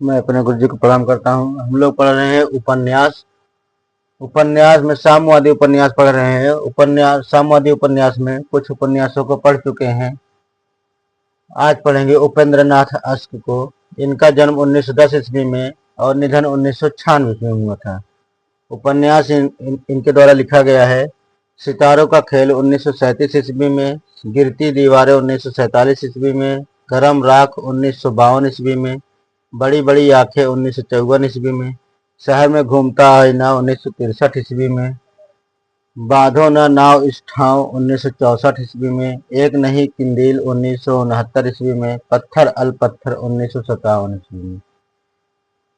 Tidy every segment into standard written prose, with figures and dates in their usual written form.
मैं अपने गुरु जी को प्रणाम करता हूँ। हम लोग पढ़ रहे हैं उपन्यास। उपन्यास में साम्यवादी उपन्यास पढ़ रहे हैं। साम्यवादी उपन्यास में कुछ उपन्यासों को पढ़ चुके हैं। आज पढ़ेंगे उपेंद्र नाथ अश्क को। इनका जन्म 1910 ईस्वी में और निधन 1996 ईस्वी में हुआ था। उपन्यास इनके द्वारा लिखा गया है। सितारों का खेल 1937 ईस्वी में, गिरती दीवारें 1947 ईस्वी में, गरम राख 1952 ईस्वी में, बड़ी बड़ी आंखें 1954 ईस्वी में, शहर में घूमता आईना 1963 ईस्वी में, बांधो न नाव इस ठाव 1964 ईस्वी में, एक नहीं किंदील 1969 ईस्वी में, पत्थर अल पत्थर 1957 ईस्वी में।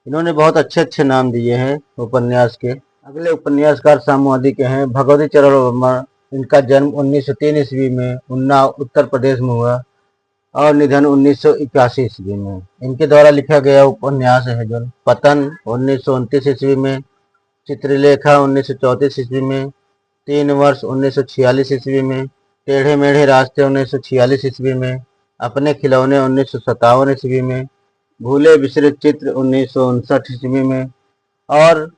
इन्होंने बहुत अच्छे अच्छे नाम दिए हैं उपन्यास के। अगले उपन्यासकार साम्यवादी के हैं भगवती चरण वर्मा। इनका जन्म 1903 ईस्वी में उन्नाव उत्तर प्रदेश में हुआ और निधन 1981 ईस्वी में। इनके द्वारा लिखा गया उपन्यास है जो पतन 1929 ईस्वी में, चित्रलेखा 1934 ईस्वी में, 3 वर्ष 1946 ईस्वी में, टेढ़े मेढ़े रास्ते 1946 ईस्वी में, अपने खिलौने 1957 ईस्वी में, भूले बिसरे चित्र 1959 ईस्वी में और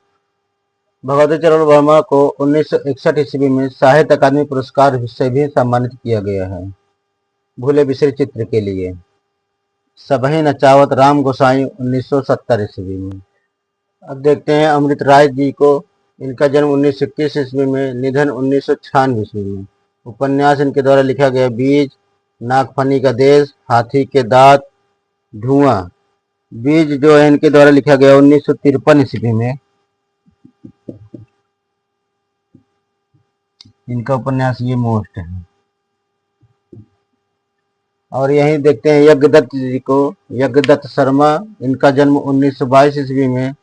भगवती चरण वर्मा को 1961 ईस्वी में साहित्य अकादमी पुरस्कार से भी सम्मानित किया गया है भूले बिसरे चित्र के लिए। सबही नचावत राम गोसाई 1970 ईस्वी में। अब देखते हैं अमृत राय जी को। इनका जन्म 1921 ईस्वी में, निधन 1996 ईस्वी में। उपन्यास इनके द्वारा लिखा गया बीज, नागफनी का देश, हाथी के दांत, धुआं। बीज जो है इनके द्वारा लिखा गया 1953 ईस्वी में। इनका उपन्यास ये मोस्ट है। और यहीं देखते हैं यज्ञदत्त जी को। यज्ञदत्त शर्मा। इनका जन्म 1922 ईस्वी में,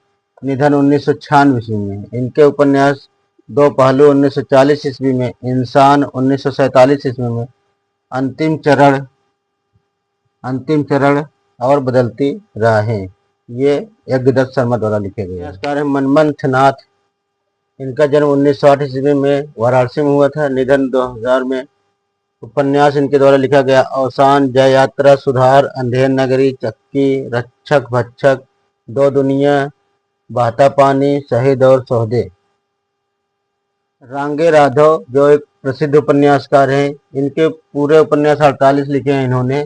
निधन 1996 ईस्वी में। इनके उपन्यास दो पहलू 1940 ईस्वी में, इंसान 1947 ईस्वी में, अंतिम चरण और बदलती राहें, ये यज्ञदत्त शर्मा द्वारा लिखे गए उपन्यासकार है मनमंथ नाथ। इनका जन्म 1960 ईस्वी में वाराणसी में हुआ था, निधन 2000 में। उपन्यास इनके द्वारा लिखा गया अवसान, जय यात्रा, सुधार, अंधेर नगरी, चक्की, रक्षक भक्षक, दो दुनिया, बहता पानी, शहीद और सौदे। रांगे राघव जो एक प्रसिद्ध उपन्यासकार हैं। इनके पूरे उपन्यास 48 लिखे हैं इन्होंने।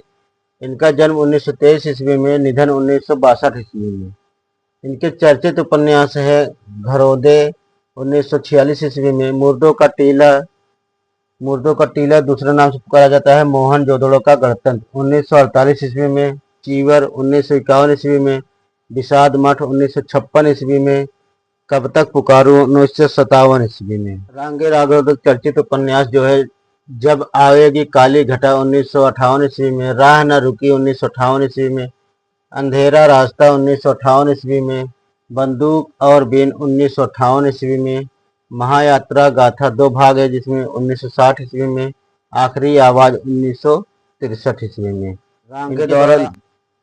इनका जन्म 1923 ईस्वी में, निधन 1962 ईस्वी में। इनके चर्चित उपन्यास है घरोदे 1946 ईस्वी में, मुर्दों का टीला दूसरे नाम से पुकारा जाता है, मोहन जोदड़ो का गणतंत्र 1948 ईस्वी में, चीवर 1951 ईस्वी में, विषाद मठ 1956 ईस्वी में, कब तक पुकारू 1957 ईस्वी में। रांगे राघव चर्चित उपन्यास जो है जब आएगी काली घटा 1958 ईस्वी में, राह न रुकी 1958 ईस्वी में, अंधेरा रास्ता 1958 ईस्वी में, बंदूक और बीन 1958 ईस्वी में, महायात्रा गाथा 2 भाग है जिसमें 1960 ईस्वी में, आखिरी आवाज 1963 ईस्वी में।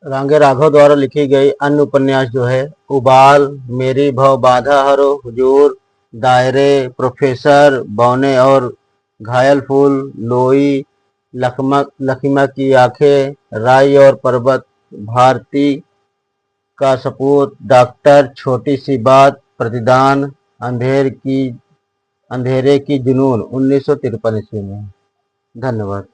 रांगे राघव द्वारा लिखी गई अन्य उपन्यास जो है उबाल, मेरी भव बाधा हरो, हुजूर, दायरे, प्रोफेसर, बौने और घायल फूल, लोई, लखीमा की आंखें, राई और पर्वत, भारती का सपूत, डॉक्टर, छोटी सी बात, प्रतिदान, अंधेरे की जुनून 1953 ईस्वी में। धन्यवाद।